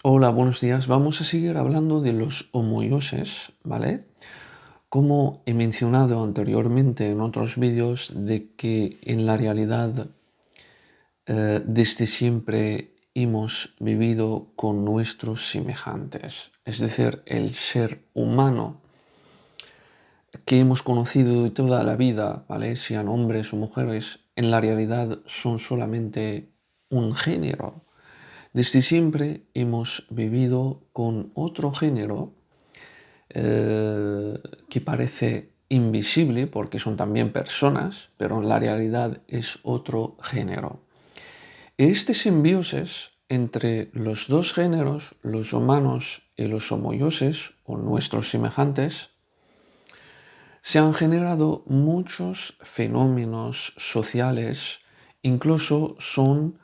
Hola, buenos días. Vamos a seguir hablando de los homoioses, ¿vale? Como he mencionado anteriormente en otros vídeos, de que en la realidad desde siempre hemos vivido con nuestros semejantes. Es decir, el ser humano que hemos conocido de toda la vida, ¿vale? Sean hombres o mujeres, en la realidad son solamente un género. Desde siempre hemos vivido con otro género que parece invisible porque son también personas, pero en la realidad es otro género. Este simbiosis entre los dos géneros, los humanos y los homoioses o nuestros semejantes, se han generado muchos fenómenos sociales, incluso son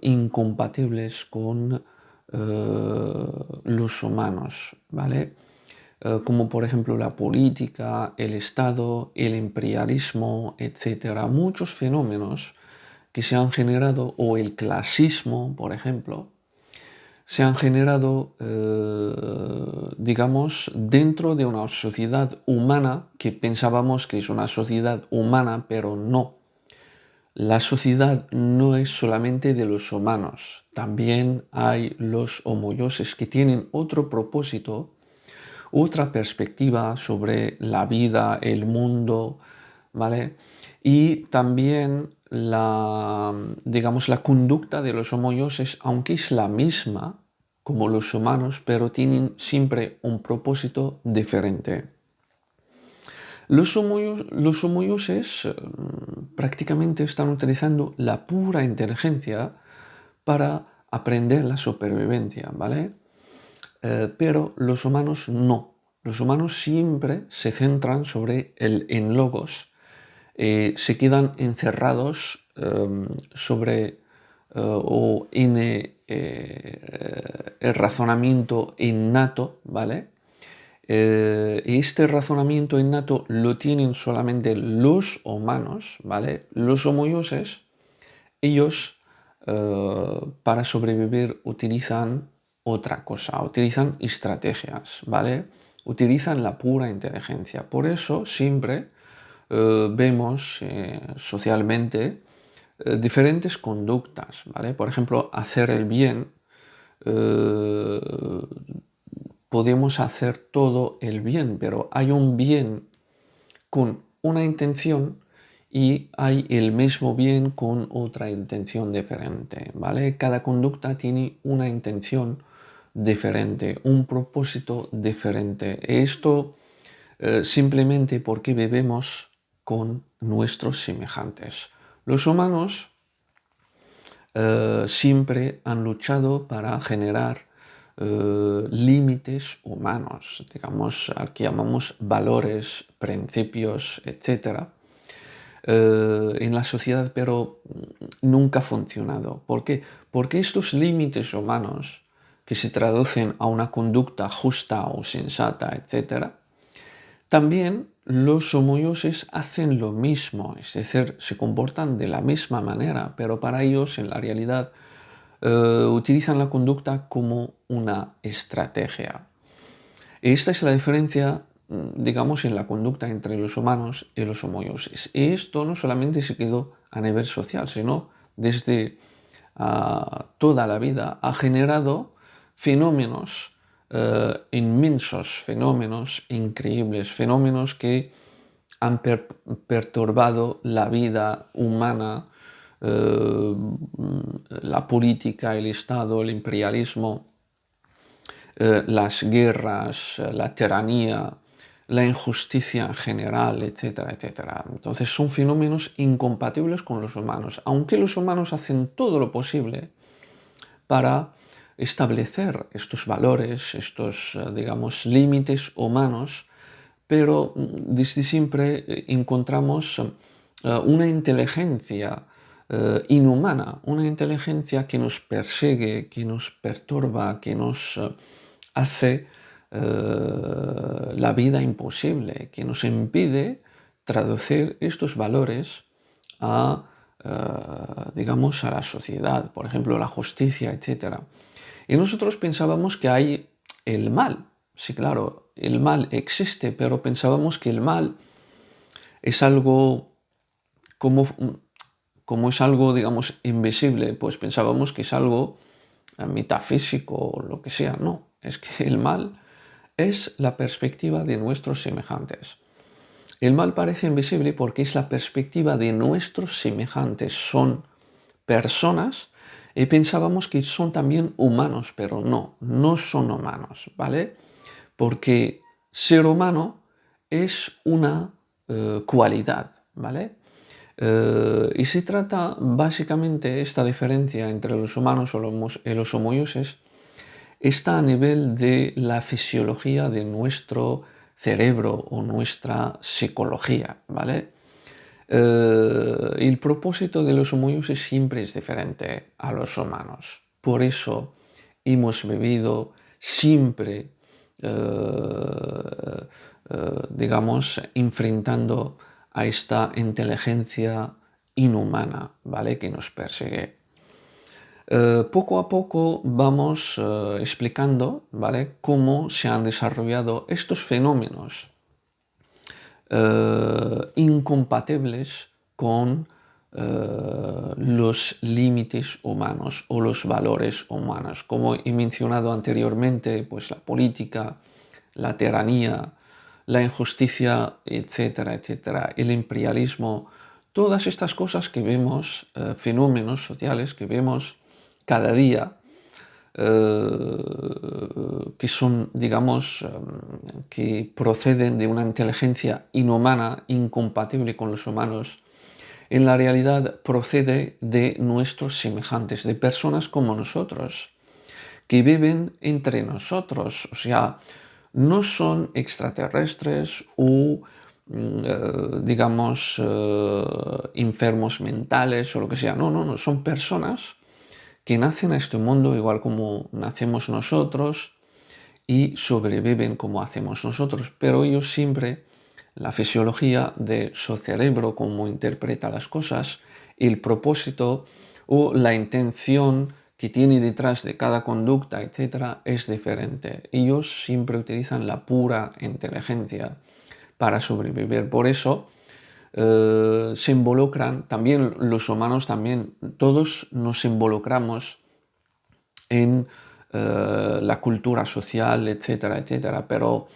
incompatibles con los humanos, ¿vale? Como por ejemplo la política, el Estado, el imperialismo, etcétera. Muchos fenómenos que se han generado, o el clasismo, por ejemplo, se han generado, digamos, dentro de una sociedad humana que pensábamos que es una sociedad humana, pero no. La sociedad no es solamente de los humanos, también hay los homoioses que tienen otro propósito, otra perspectiva sobre la vida, el mundo, ¿vale? Y también digamos, la conducta de los homoioses, aunque es la misma como los humanos, pero tienen siempre un propósito diferente. Los homoioses prácticamente están utilizando la pura inteligencia para aprender la supervivencia, ¿vale? Pero los humanos no. Los humanos siempre se centran en logos, se quedan encerrados sobre o en el razonamiento innato, ¿vale? Este razonamiento innato lo tienen solamente los humanos, ¿vale? Los homoioses, ellos para sobrevivir utilizan otra cosa, utilizan estrategias, ¿vale? Utilizan la pura inteligencia. Por eso siempre vemos socialmente diferentes conductas, ¿vale? Por ejemplo, hacer el bien, eh, podemos hacer todo el bien, pero hay un bien con una intención y hay el mismo bien con otra intención diferente, ¿vale? Cada conducta tiene una intención diferente, un propósito diferente. Esto simplemente porque vivimos con nuestros semejantes. Los humanos siempre han luchado para generar límites humanos, digamos, al que llamamos valores, principios, etc. En la sociedad, pero nunca ha funcionado. ¿Por qué? Porque estos límites humanos, que se traducen a una conducta justa o sensata, etc., también los homoioses hacen lo mismo, es decir, se comportan de la misma manera, pero para ellos en la realidad utilizan la conducta como una estrategia. Esta es la diferencia, digamos, en la conducta entre los humanos y los homoioses. Y esto no solamente se quedó a nivel social, sino desde toda la vida ha generado fenómenos inmensos, fenómenos increíbles, fenómenos que han perturbado la vida humana, la política, el Estado, el imperialismo, las guerras, la tiranía, la injusticia en general, etcétera, etcétera. Entonces son fenómenos incompatibles con los humanos, aunque los humanos hacen todo lo posible para establecer estos valores, estos, digamos, límites humanos, pero desde siempre encontramos una inteligencia inhumana, una inteligencia que nos persigue, que nos perturba, que nos hace la vida imposible, que nos impide traducir estos valores a digamos, a la sociedad, por ejemplo, la justicia, etc. Y nosotros pensábamos que hay el mal. Sí, claro, el mal existe, pero pensábamos que el mal es algo como, como es algo, digamos, invisible, pues pensábamos que es algo metafísico o lo que sea. No, es que el mal es la perspectiva de nuestros semejantes. El mal parece invisible porque es la perspectiva de nuestros semejantes. Son personas y pensábamos que son también humanos, pero no, no son humanos, ¿vale? Porque ser humano es una cualidad, ¿vale? Y se trata básicamente esta diferencia entre los humanos y los homoioses está a nivel de la fisiología de nuestro cerebro o nuestra psicología, ¿vale? El propósito de los homoioses siempre es diferente a los humanos. Por eso hemos vivido siempre, digamos, enfrentando a esta inteligencia inhumana, ¿vale? Que nos persigue. Poco a poco vamos explicando, ¿vale? Cómo se han desarrollado estos fenómenos incompatibles con los límites humanos o los valores humanos. Como he mencionado anteriormente, pues la política, la tiranía, la injusticia, etcétera, etcétera, el imperialismo, todas estas cosas que vemos, fenómenos sociales que vemos cada día, que son, digamos, que proceden de una inteligencia inhumana, incompatible con los humanos, en la realidad procede de nuestros semejantes, de personas como nosotros, que viven entre nosotros, o sea, no son extraterrestres o, digamos, enfermos mentales o lo que sea, no, no, no, son personas que nacen a este mundo igual como nacemos nosotros y sobreviven como hacemos nosotros, pero ellos siempre, la fisiología de su cerebro, cómo interpreta las cosas, el propósito o la intención que tiene detrás de cada conducta, etcétera, es diferente. Ellos siempre utilizan la pura inteligencia para sobrevivir. Por eso se involucran, también los humanos, también todos nos involucramos en la cultura social, etcétera, etcétera, pero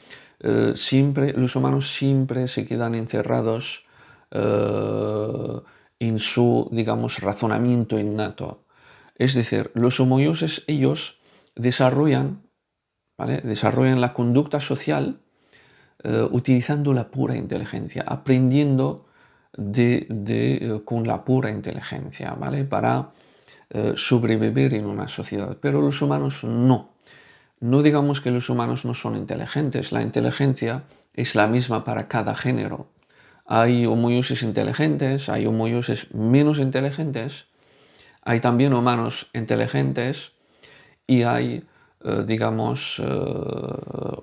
siempre, los humanos siempre se quedan encerrados en su, digamos, razonamiento innato. Es decir, los homoioses, ellos desarrollan, ¿vale? Desarrollan la conducta social utilizando la pura inteligencia, aprendiendo con la pura inteligencia, ¿vale? Para sobrevivir en una sociedad. Pero los humanos no. No digamos que los humanos no son inteligentes. La inteligencia es la misma para cada género. Hay homoioses inteligentes, hay homoioses menos inteligentes, hay también humanos inteligentes y hay, digamos,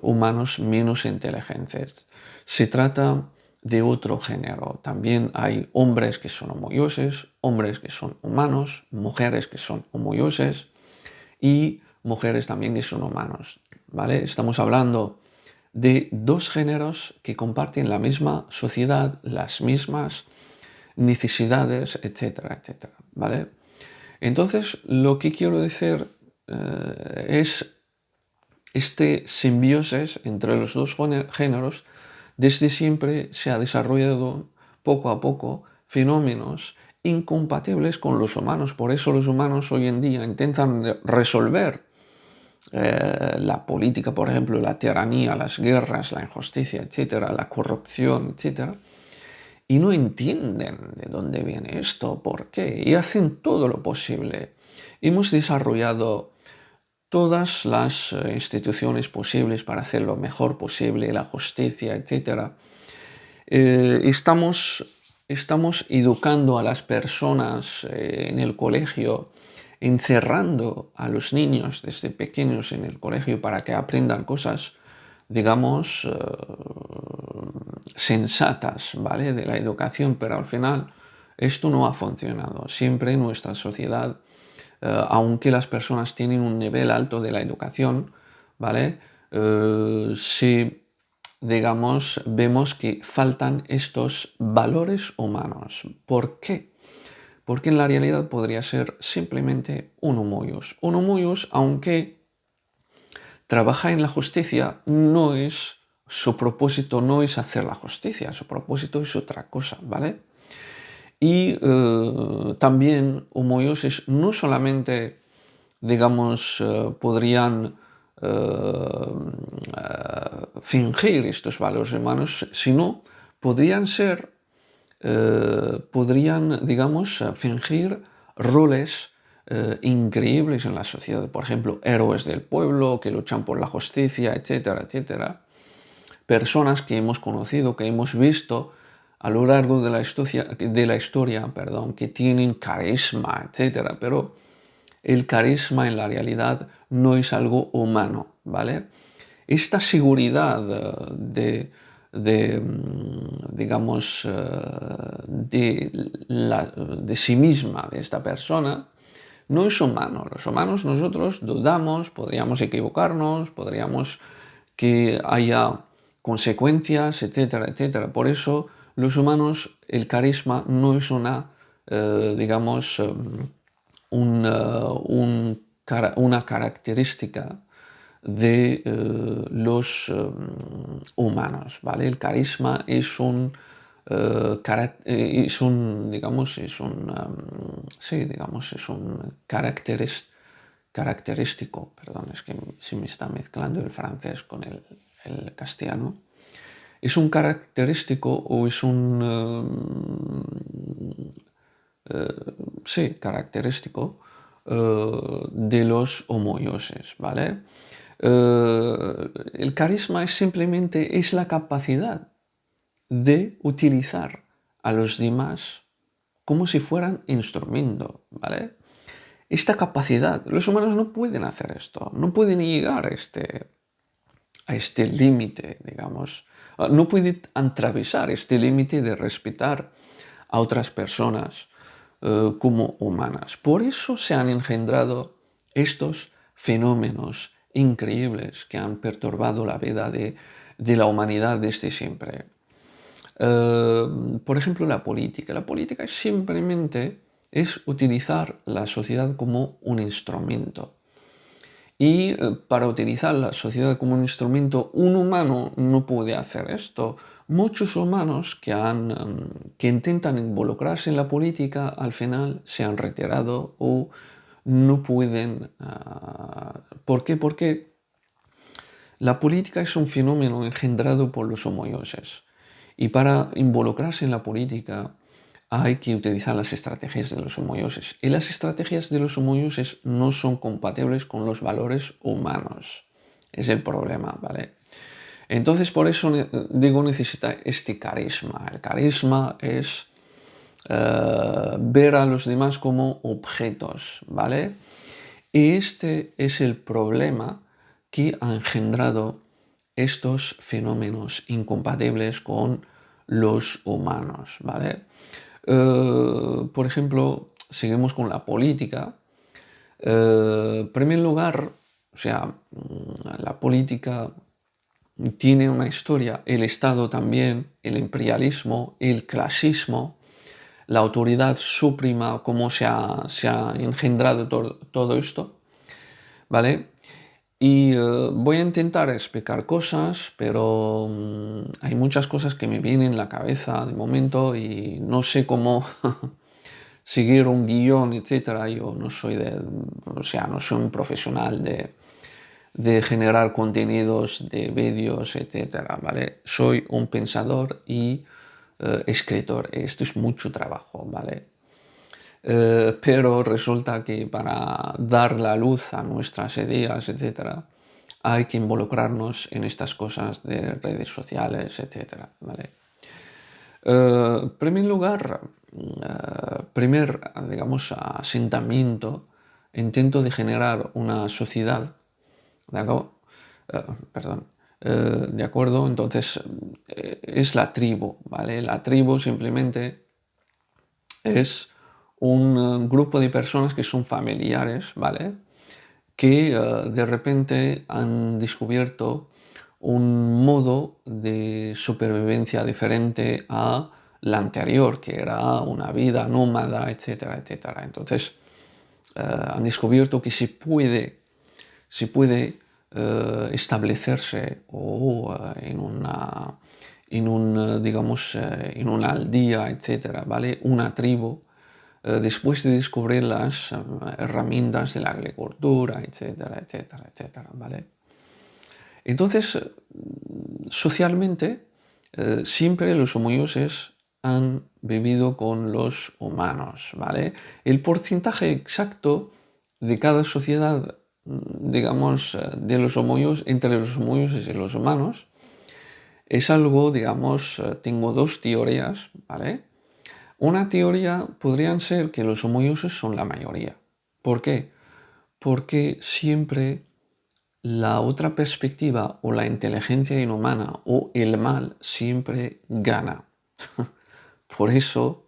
humanos menos inteligentes. Se trata de otro género. También hay hombres que son homoioses, hombres que son humanos, mujeres que son homoioses y mujeres también que son humanos, ¿vale? Estamos hablando de dos géneros que comparten la misma sociedad, las mismas necesidades, etcétera, etcétera, ¿vale? Entonces, lo que quiero decir es este simbiosis entre los dos géneros. Desde siempre se ha desarrollado poco a poco fenómenos incompatibles con los humanos. Por eso los humanos hoy en día intentan resolver la política, por ejemplo, la tiranía, las guerras, la injusticia, etcétera, la corrupción, etcétera, y no entienden de dónde viene esto, por qué, y hacen todo lo posible. Hemos desarrollado todas las instituciones posibles para hacer lo mejor posible, la justicia, etc. Estamos educando a las personas en el colegio, encerrando a los niños desde pequeños en el colegio para que aprendan cosas, digamos, sensatas, ¿vale? De la educación, pero al final Esto no ha funcionado. Siempre en nuestra sociedad, aunque las personas tienen un nivel alto de la educación, ¿vale? Si, digamos, vemos que faltan estos valores humanos. ¿Por qué? Porque en la realidad podría ser simplemente un homoius. Un homoius, aunque trabaja en la justicia, no es su propósito, no es hacer la justicia, su propósito es otra cosa, ¿vale? Y también homoioses no solamente, digamos, podrían fingir estos valores humanos, sino podrían ser, podrían, digamos, fingir roles increíbles en la sociedad. Por ejemplo, héroes del pueblo que luchan por la justicia, etcétera, etcétera. Personas que hemos conocido, que hemos visto a lo largo de la historia, perdón, que tienen carisma, etcétera. Pero el carisma en la realidad no es algo humano, ¿vale? Esta seguridad digamos, de sí misma, de esta persona, no es humano. Los humanos nosotros dudamos, podríamos equivocarnos, podríamos que haya consecuencias, etcétera, etcétera. Por eso los humanos, el carisma no es una, digamos, una característica de los humanos, ¿vale? El carisma es digamos, sí, digamos, es un característico, perdón, es que se me está mezclando el francés con el castellano. ¿Es un característico o es un sí, característico de los homoioses, ¿vale? El carisma es simplemente es la capacidad de utilizar a los demás como si fueran instrumento, ¿vale? Esta capacidad, los humanos no pueden hacer esto, no pueden llegar a este límite, digamos, no pueden atravesar este límite de respetar a otras personas como humanas. Por eso se han engendrado estos fenómenos increíbles que han perturbado la vida de la humanidad desde siempre. Por ejemplo, la política. La política simplemente es utilizar la sociedad como un instrumento. Y para utilizar la sociedad como un instrumento, un humano no puede hacer esto. Muchos humanos que intentan involucrarse en la política al final se han retirado o no pueden. ¿Por qué? Porque la política es un fenómeno engendrado por los homoioses. Y para involucrarse en la política hay que utilizar las estrategias de los homoioses. Y las estrategias de los homoioses no son compatibles con los valores humanos. Es el problema, ¿vale? Entonces, por eso digo, necesita este carisma. El carisma es ver a los demás como objetos, ¿vale? Y este es el problema que ha engendrado estos fenómenos incompatibles con los humanos, ¿vale? Por ejemplo, seguimos con la política. En primer lugar, o sea, la política tiene una historia, el Estado también, el imperialismo, el clasismo, la autoridad suprema, cómo se ha engendrado todo esto, ¿vale? Y voy a intentar explicar cosas, pero hay muchas cosas que me vienen en la cabeza de momento y no sé cómo seguir un guión, etcétera. Yo no soy o sea, no soy un profesional de generar contenidos, de vídeos, etcétera, ¿vale? Soy un pensador y escritor. Esto es mucho trabajo, ¿vale? Pero resulta que para dar la luz a nuestras ideas, etcétera, hay que involucrarnos en estas cosas de redes sociales, etcétera, ¿vale? En primer lugar, digamos, asentamiento, intento de generar una sociedad, ¿de acuerdo? Perdón, ¿de acuerdo? Entonces, es la tribu, ¿vale? La tribu simplemente es un grupo de personas que son familiares, ¿vale? Que de repente han descubierto un modo de supervivencia diferente a la anterior, que era una vida nómada, etcétera, etcétera. Entonces, han descubierto que se puede establecerse digamos, en una aldea, etcétera, ¿vale? Una tribu, después de descubrir las herramientas de la agricultura, etcétera, etcétera, etcétera, ¿vale? Entonces, socialmente, siempre los homoioses han vivido con los humanos, ¿vale? El porcentaje exacto de cada sociedad, digamos, de los homoios, entre los homoioses y los humanos, es algo, digamos, tengo dos teorías, ¿vale? Una teoría podrían ser que los homoioses son la mayoría. ¿Por qué? Porque siempre la otra perspectiva o la inteligencia inhumana o el mal siempre gana. Por eso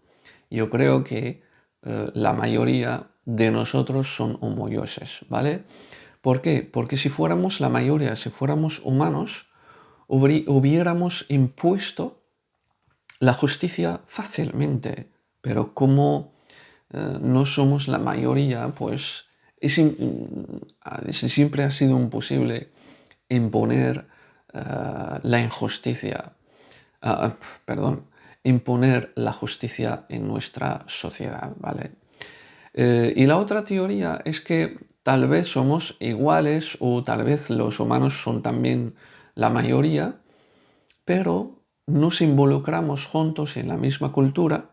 yo creo que la mayoría de nosotros son homoioses, ¿vale? ¿Por qué? Porque si fuéramos la mayoría, si fuéramos humanos, hubiéramos impuesto la justicia fácilmente, pero como no somos la mayoría, pues siempre ha sido imposible imponer la injusticia, perdón, imponer la justicia en nuestra sociedad, ¿vale? Y la otra teoría es que tal vez somos iguales o tal vez los humanos son también la mayoría, pero nos involucramos juntos en la misma cultura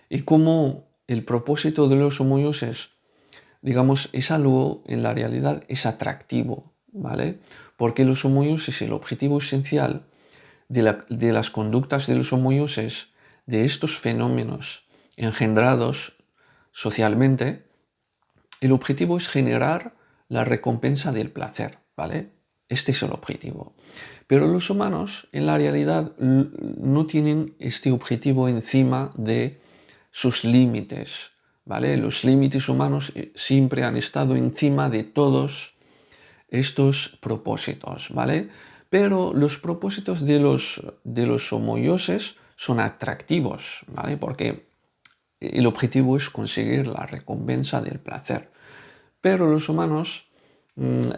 y como el propósito de los homoioses, digamos, es algo, en la realidad es atractivo, ¿vale? Porque los homoioses, el objetivo esencial de las conductas de los homoioses, de estos fenómenos engendrados socialmente, el objetivo es generar la recompensa del placer, ¿vale? Este es el objetivo. Pero los humanos, en la realidad, no tienen este objetivo encima de sus límites, ¿vale? Los límites humanos siempre han estado encima de todos estos propósitos, ¿vale? Pero los propósitos de los homoioses son atractivos, ¿vale? Porque el objetivo es conseguir la recompensa del placer. Pero los humanos,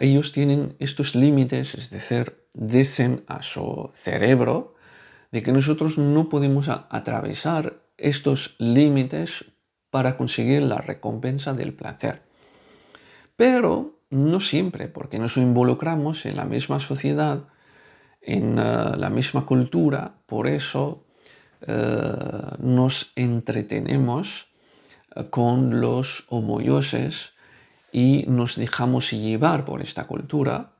ellos tienen estos límites, es decir, dicen a su cerebro de que nosotros no podemos atravesar estos límites para conseguir la recompensa del placer. Pero no siempre, porque nos involucramos en la misma sociedad, en la misma cultura, por eso nos entretenemos con los homoioses y nos dejamos llevar por esta cultura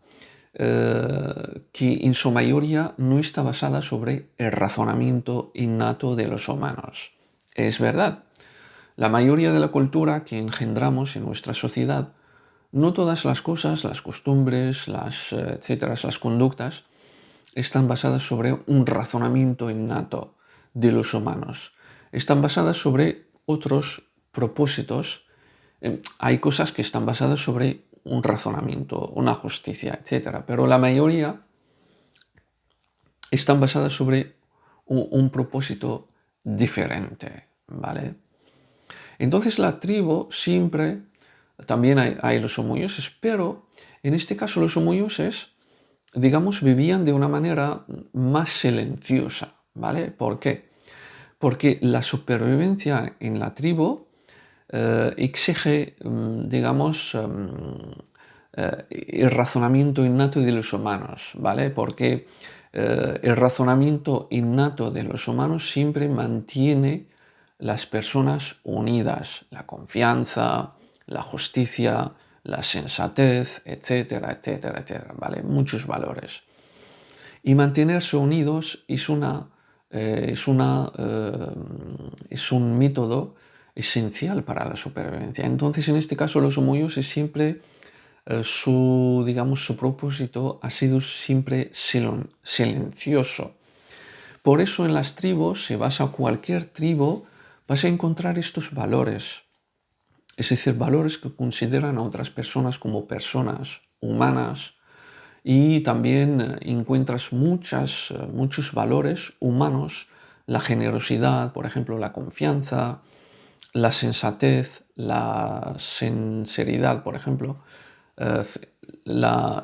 que en su mayoría no está basada sobre el razonamiento innato de los humanos. Es verdad, la mayoría de la cultura que engendramos en nuestra sociedad, no todas las cosas, las costumbres, etcétera, las conductas, están basadas sobre un razonamiento innato de los humanos. Están basadas sobre otros propósitos. Hay cosas que están basadas sobre un razonamiento, una justicia, etcétera, pero la mayoría están basadas sobre un propósito diferente, ¿vale? Entonces la tribu siempre, también hay los homoioses, pero en este caso los homoioses, digamos, vivían de una manera más silenciosa, ¿vale? ¿Por qué? Porque la supervivencia en la tribu exige, digamos, el razonamiento innato de los humanos, ¿vale? Porque el razonamiento innato de los humanos siempre mantiene las personas unidas, la confianza, la justicia, la sensatez, etcétera, etcétera, etcétera, ¿vale? Muchos valores. Y mantenerse unidos es un método esencial para la supervivencia. Entonces, en este caso, los homoioses siempre, su propósito ha sido siempre silencioso. Por eso en las tribus se basa cualquier tribu vas a encontrar estos valores, es decir, valores que consideran a otras personas como personas humanas, y también encuentras muchos valores humanos, la generosidad, por ejemplo, la confianza, la sensatez, la sinceridad, por ejemplo, eh,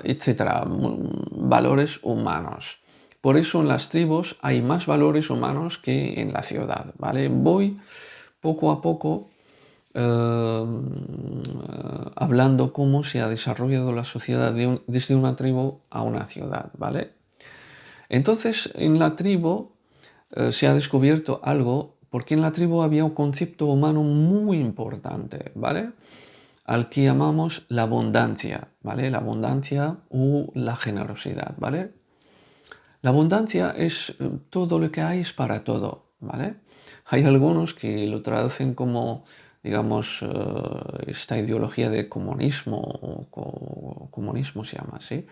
etcétera, valores humanos. Por eso en las tribus hay más valores humanos que en la ciudad, ¿vale? Voy poco a poco hablando cómo se ha desarrollado la sociedad desde una tribu a una ciudad, ¿vale? Entonces, en la tribu se ha descubierto algo, porque en la tribu había un concepto humano muy importante, ¿vale? Al que llamamos la abundancia, ¿vale? La abundancia o la generosidad, ¿vale? La abundancia es todo lo que hay es para todo, ¿vale? Hay algunos que lo traducen como, digamos, esta ideología de comunismo, o comunismo se llama así,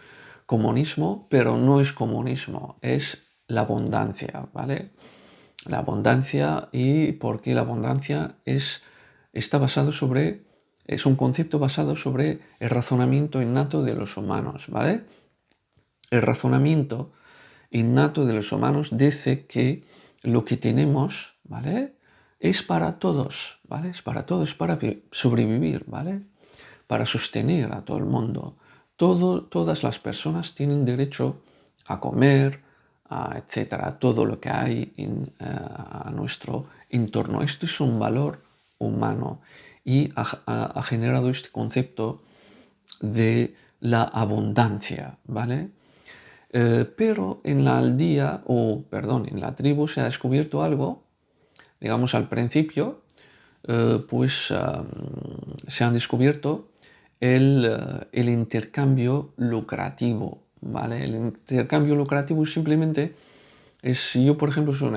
comunismo, pero no es comunismo, es la abundancia, ¿vale? La abundancia, y porque la abundancia está basado sobre, es un concepto basado sobre el razonamiento innato de los humanos, ¿vale? El razonamiento innato de los humanos dice que lo que tenemos, ¿vale? Es para todos, ¿vale? Es para todos, para sobrevivir, ¿vale? Para sostener a todo el mundo. Todas las personas tienen derecho a comer, etcétera, todo lo que hay a nuestro entorno. Esto es un valor humano y ha generado este concepto de la abundancia, ¿vale? Pero en la aldea, en la tribu se ha descubierto algo, digamos al principio, se han descubierto el intercambio lucrativo, ¿vale? El intercambio lucrativo simplemente es, si yo por ejemplo soy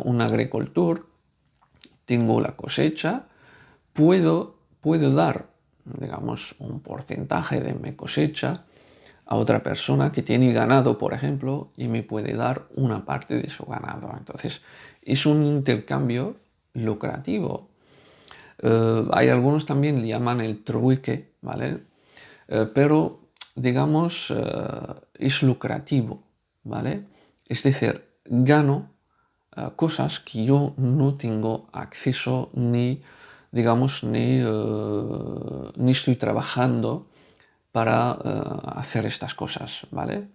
un agricultor, tengo la cosecha, puedo dar, digamos, un porcentaje de mi cosecha a otra persona que tiene ganado, por ejemplo, y me puede dar una parte de su ganado. Entonces, es un intercambio lucrativo. Hay algunos también le llaman el trueque, ¿vale? Pero, digamos, es lucrativo, ¿vale? Es decir, gano cosas que yo no tengo acceso ni, digamos, ni estoy trabajando para hacer estas cosas, ¿vale?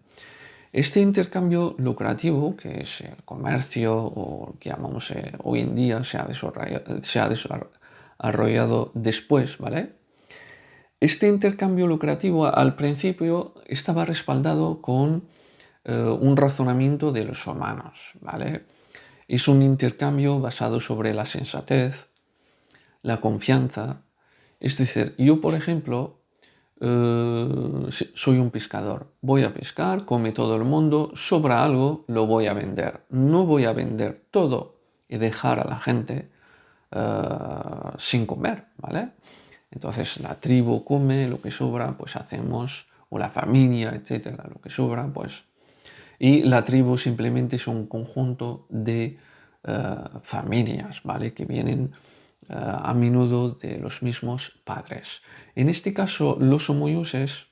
Este intercambio lucrativo, que es el comercio, o que llamamos hoy en día, se ha desarrollado después, ¿vale? Este intercambio lucrativo al principio estaba respaldado con un razonamiento de los humanos, ¿vale? Es un intercambio basado sobre la sensatez, la confianza. Es decir, yo, por ejemplo, soy un pescador. Voy a pescar, come todo el mundo, sobra algo, lo voy a vender. No voy a vender todo y dejar a la gente sin comer, ¿vale? Entonces la tribu come lo que sobra, pues hacemos, o la familia, etcétera, lo que sobra, pues. Y la tribu simplemente es un conjunto de familias, ¿vale? Que vienen a menudo de los mismos padres. En este caso, los homoiuses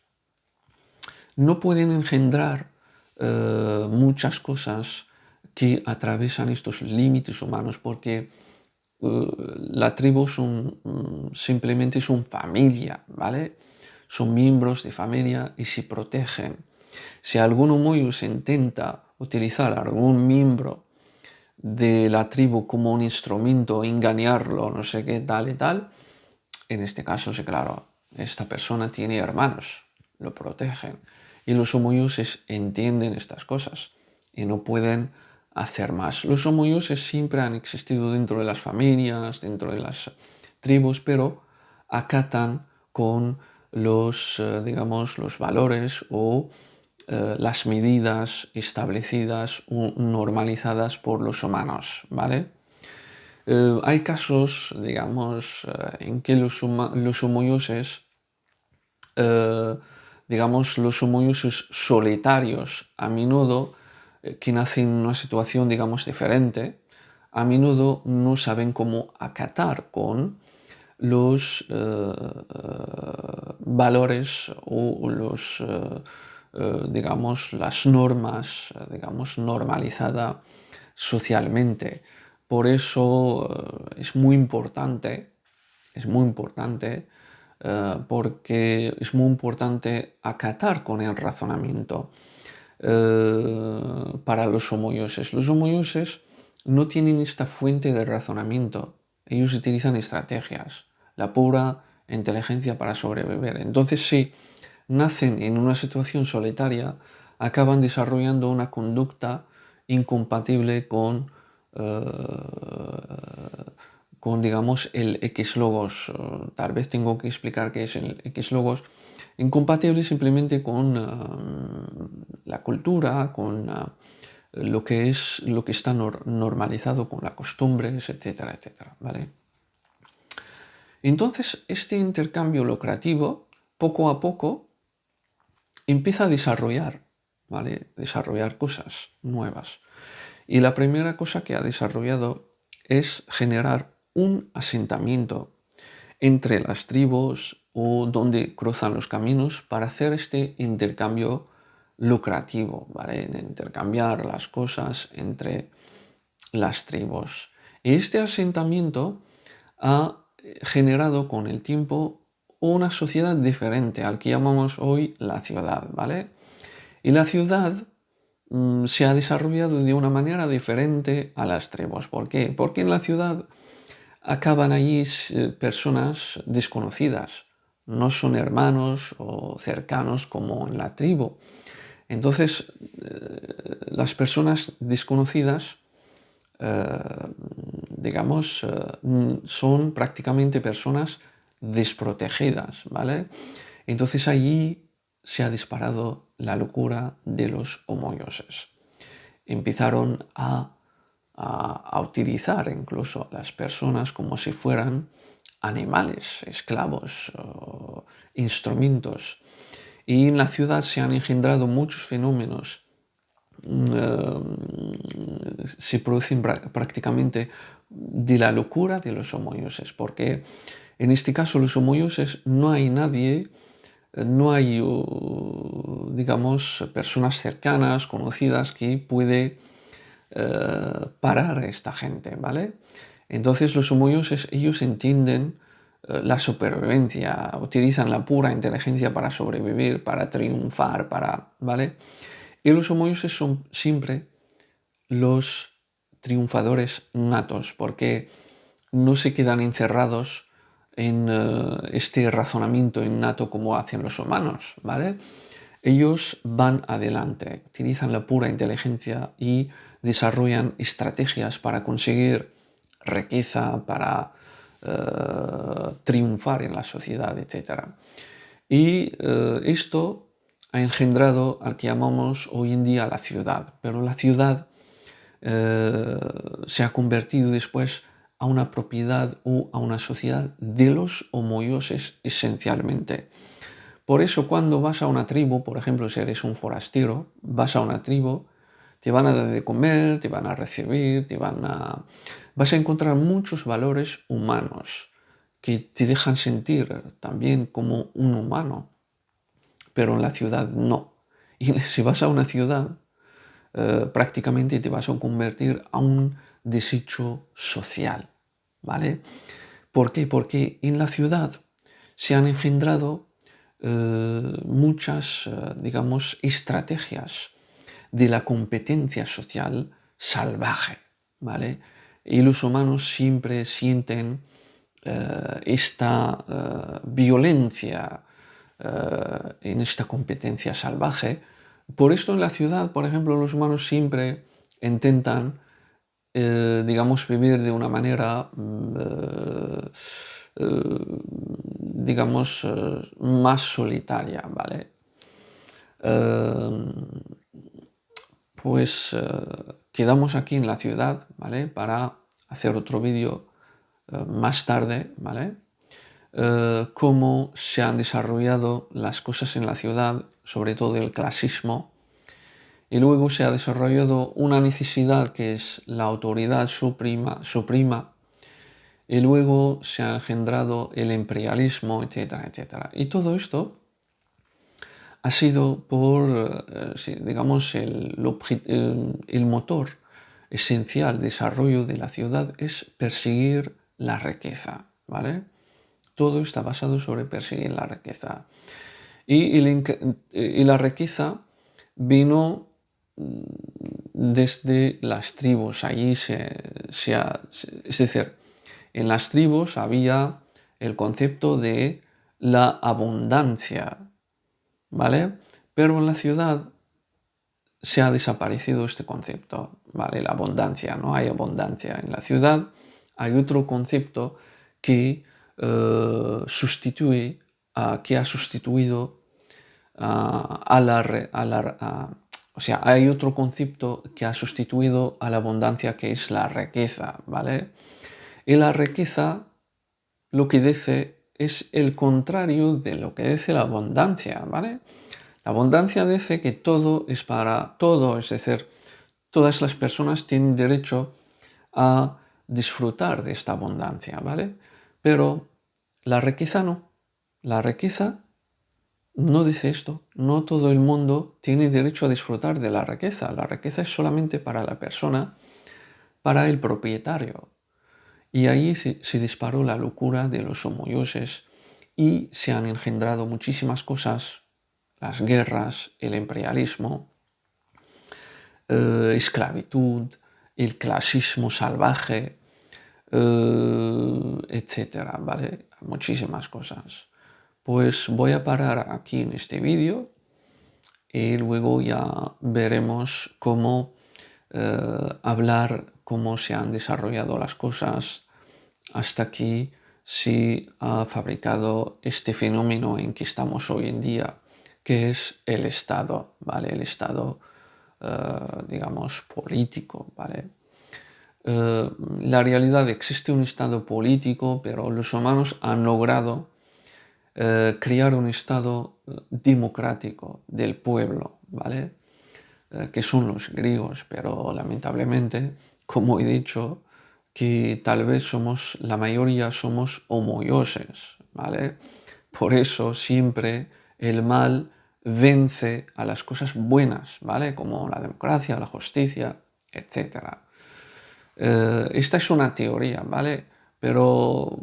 no pueden engendrar muchas cosas que atravesan estos límites humanos, porque la tribu simplemente son familia, ¿vale? Son miembros de familia y se protegen. Si algún homoius intenta utilizar a algún miembro de la tribu como un instrumento, engañarlo, no sé qué, tal y tal, en este caso, sí, claro, esta persona tiene hermanos, lo protegen. Y los homoiuses entienden estas cosas y no pueden hacer más. Los homoiuses siempre han existido dentro de las familias, dentro de las tribus, pero acatan con digamos, los valores o las medidas establecidas o normalizadas por los humanos, ¿vale? Hay casos, digamos, en que los homoiuses, digamos, los homoiuses solitarios, a menudo, que nacen en una situación, digamos, diferente a menudo no saben cómo acatar con los valores o los, digamos, las normas, digamos, normalizada socialmente. Por eso es muy importante, porque es muy importante acatar con el razonamiento para los homoioses. Los homoioses no tienen esta fuente de razonamiento. Ellos utilizan estrategias, la pura inteligencia para sobrevivir. Entonces, si nacen en una situación solitaria, acaban desarrollando una conducta incompatible digamos, el X-logos. Tal vez tengo que explicar qué es el X-logos. Incompatible simplemente con la cultura, con lo que está normalizado, con las costumbres, etcétera, etcétera, ¿vale? Entonces, este intercambio lucrativo, poco a poco, empieza a desarrollar, ¿vale? Desarrollar cosas nuevas. Y la primera cosa que ha desarrollado es generar un asentamiento entre las tribus o donde cruzan los caminos para hacer este intercambio lucrativo, ¿vale? De intercambiar las cosas entre las tribus. Y este asentamiento ha generado con el tiempo una sociedad diferente al que llamamos hoy la ciudad, ¿vale? Y la ciudad se ha desarrollado de una manera diferente a las tribus. ¿Por qué? Porque en la ciudad acaban allí personas desconocidas, no son hermanos o cercanos como en la tribu. Entonces, las personas desconocidas, digamos, son prácticamente personas desprotegidas, ¿vale? Entonces allí se ha disparado la locura de los homoioses. Empezaron a utilizar incluso a las personas como si fueran animales, esclavos, instrumentos. Y en la ciudad se han engendrado muchos fenómenos. Se producen prácticamente de la locura de los homoioses, porque en este caso los homoioses no hay nadie, no hay, digamos, personas cercanas, conocidas, que puede parar a esta gente, ¿vale? Entonces los homoioses, ellos entienden la supervivencia, utilizan la pura inteligencia para sobrevivir, para triunfar, ¿vale? Y los homoioses son siempre los triunfadores natos, porque no se quedan encerrados en este razonamiento innato como hacen los humanos, ¿vale? Ellos van adelante, utilizan la pura inteligencia y desarrollan estrategias para conseguir riqueza, para triunfar en la sociedad, etc. Y esto ha engendrado al que llamamos hoy en día la ciudad, pero la ciudad se ha convertido después a una propiedad o a una sociedad de los homoioses esencialmente. Por eso cuando vas a una tribu, por ejemplo, si eres un forastero, vas a una tribu, te van a dar de comer, te van a recibir, vas a encontrar muchos valores humanos que te dejan sentir también como un humano, pero en la ciudad no. Y si vas a una ciudad, prácticamente te vas a convertir a un desecho social, ¿vale? ¿Por qué? Porque en la ciudad se han engendrado muchas, digamos, estrategias de la competencia social salvaje, ¿vale? Y los humanos siempre sienten esta violencia en esta competencia salvaje. Por esto en la ciudad, por ejemplo, los humanos siempre intentan, digamos, vivir de una manera, digamos, más solitaria, ¿vale? Pues quedamos aquí en la ciudad, ¿vale? Para hacer otro vídeo más tarde, ¿vale? Cómo se han desarrollado las cosas en la ciudad, sobre todo el clasismo, y luego se ha desarrollado una necesidad que es la autoridad suprema, y luego se ha engendrado el imperialismo, etcétera, etcétera. Y todo esto ha sido por, digamos, el motor esencial de desarrollo de la ciudad es perseguir la riqueza, ¿vale? Todo está basado sobre perseguir la riqueza. Y la riqueza vino desde las tribus. Allí es decir, en las tribus había el concepto de la abundancia, ¿vale? Pero en la ciudad se ha desaparecido este concepto, ¿vale? La abundancia, no hay abundancia. En la ciudad hay otro concepto que que ha sustituido o sea, hay otro concepto que ha sustituido a la abundancia, que es la riqueza, ¿vale? Y la riqueza lo que dice es el contrario de lo que dice la abundancia, ¿vale? La abundancia dice que todo es para todo, es decir, todas las personas tienen derecho a disfrutar de esta abundancia, ¿vale? Pero la riqueza no. La riqueza no dice esto. No todo el mundo tiene derecho a disfrutar de la riqueza. La riqueza es solamente para la persona, para el propietario. Y ahí se disparó la locura de los homoioses y se han engendrado muchísimas cosas: las guerras, el imperialismo, esclavitud, el clasismo salvaje, etcétera, ¿vale? Muchísimas cosas. Pues voy a parar aquí en este vídeo y luego ya veremos cómo hablar, cómo se han desarrollado las cosas hasta aquí, si ha fabricado este fenómeno en que estamos hoy en día, que es el Estado, ¿vale? El Estado, digamos, político, ¿vale? La realidad, existe un Estado político, pero los humanos han logrado crear un Estado democrático del pueblo, ¿vale? Que son los griegos, pero lamentablemente, como he dicho, que tal vez la mayoría somos homoioses, ¿vale? Por eso siempre el mal vence a las cosas buenas, ¿vale? Como la democracia, la justicia, etc. Esta es una teoría, ¿vale? Pero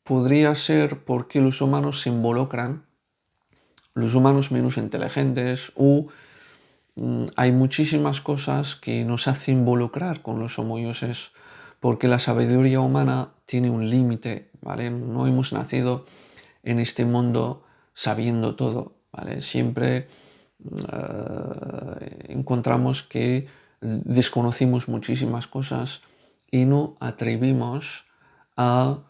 podría ser porque los humanos se involucran, los humanos menos inteligentes, o hay muchísimas cosas que nos hacen involucrar con los homoioses, porque la sabiduría humana tiene un límite, ¿vale? No hemos nacido en este mundo sabiendo todo, ¿vale? Siempre encontramos que desconocimos muchísimas cosas y no atrevimos a,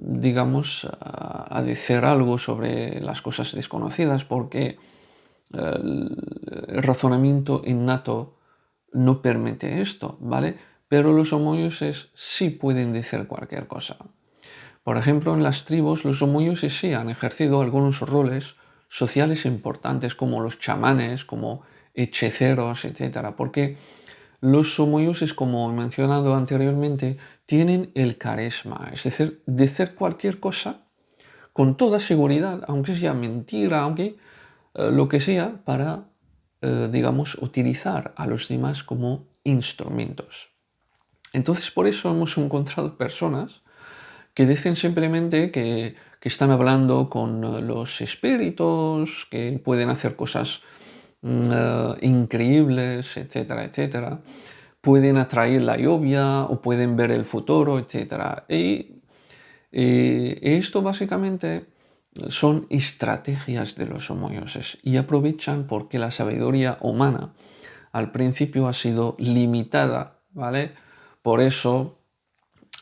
digamos, a decir algo sobre las cosas desconocidas, porque el razonamiento innato no permite esto, ¿vale? Pero los homoioses sí pueden decir cualquier cosa. Por ejemplo, en las tribus los homoioses sí han ejercido algunos roles sociales importantes, como los chamanes, como hechiceros, etc. Porque los homoioses, como he mencionado anteriormente, tienen el carisma, es decir cualquier cosa con toda seguridad, aunque sea mentira, aunque lo que sea, para, digamos, utilizar a los demás como instrumentos. Entonces, por eso hemos encontrado personas que dicen simplemente que están hablando con los espíritus, que pueden hacer cosas increíbles, etcétera, etcétera. Pueden atraer la lluvia o pueden ver el futuro, etcétera. Y esto básicamente son estrategias de los homoioses y aprovechan porque la sabiduría humana al principio ha sido limitada, ¿vale? Por eso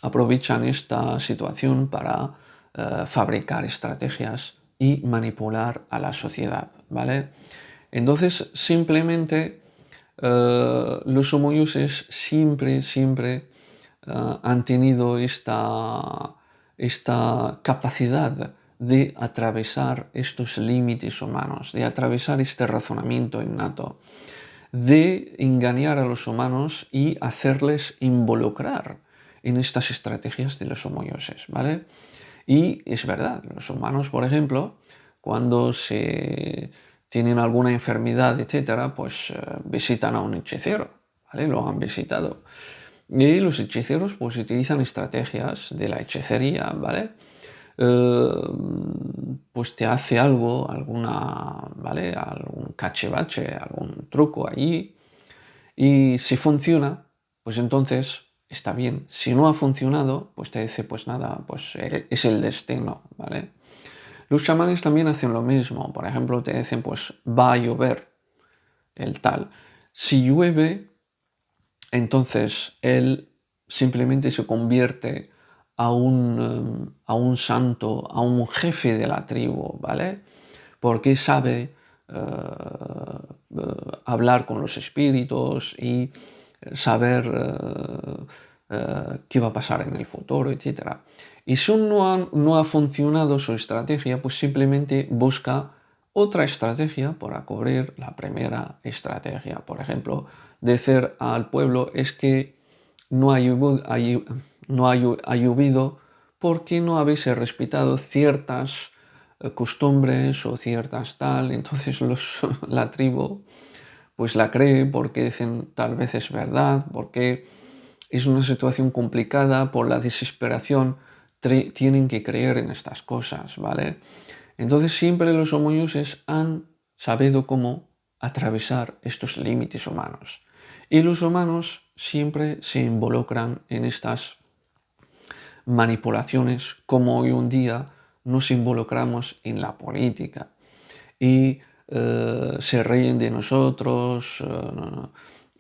aprovechan esta situación para fabricar estrategias y manipular a la sociedad, ¿vale? Entonces, simplemente los homoioses siempre han tenido esta capacidad de atravesar estos límites humanos, de atravesar este razonamiento innato, de engañar a los humanos y hacerles involucrar en estas estrategias de los homoioses, ¿vale? Y es verdad, los humanos, por ejemplo, cuando se tienen alguna enfermedad, etcétera, pues visitan a un hechicero, ¿vale? Lo han visitado. Y los hechiceros pues utilizan estrategias de la hechicería, ¿vale? Pues te hace algo, ¿vale? Algún cachivache, algún truco allí, y si funciona, pues entonces está bien. Si no ha funcionado, pues te dice, pues nada, pues es el destino, ¿vale? Los chamanes también hacen lo mismo. Por ejemplo, te dicen, pues va a llover el tal. Si llueve, entonces él simplemente se convierte a un santo, a un jefe de la tribu, ¿vale? Porque sabe hablar con los espíritus y saber qué va a pasar en el futuro, etc. Y si no ha funcionado su estrategia, pues simplemente busca otra estrategia para cubrir la primera estrategia. Por ejemplo, decir al pueblo es que no ha llovido porque no habéis respetado ciertas costumbres o ciertas tal. Entonces la tribu pues la cree porque dicen tal vez es verdad, porque es una situación complicada, por la desesperación tienen que creer en estas cosas, ¿vale? Entonces siempre los homoioses han sabido cómo atravesar estos límites humanos. Y los humanos siempre se involucran en estas manipulaciones, como hoy en día nos involucramos en la política. Y se ríen de nosotros,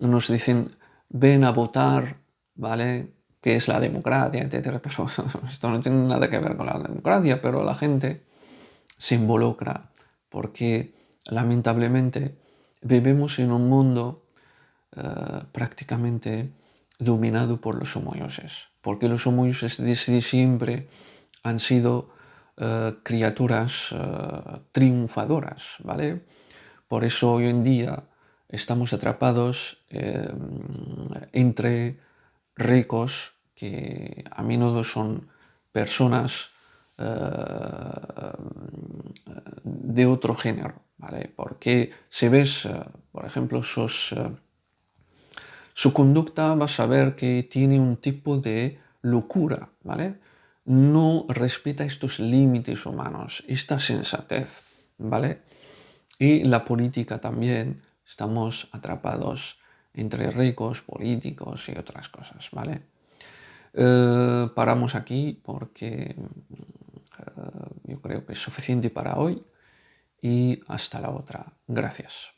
nos dicen, ven a votar, ¿vale? Que es la democracia, etcétera. Pero esto no tiene nada que ver con la democracia, pero la gente se involucra porque lamentablemente vivimos en un mundo prácticamente dominado por los homoioses, porque los homoioses desde siempre han sido criaturas triunfadoras, ¿vale? Por eso hoy en día estamos atrapados entre ricos que a menudo son personas de otro género, ¿vale? Porque si ves, por ejemplo, su conducta, vas a ver que tiene un tipo de locura, ¿vale? No respeta estos límites humanos, esta sensatez, ¿vale? Y la política también, estamos atrapados entre ricos, políticos y otras cosas, ¿vale? Paramos aquí porque yo creo que es suficiente para hoy y hasta la otra. Gracias.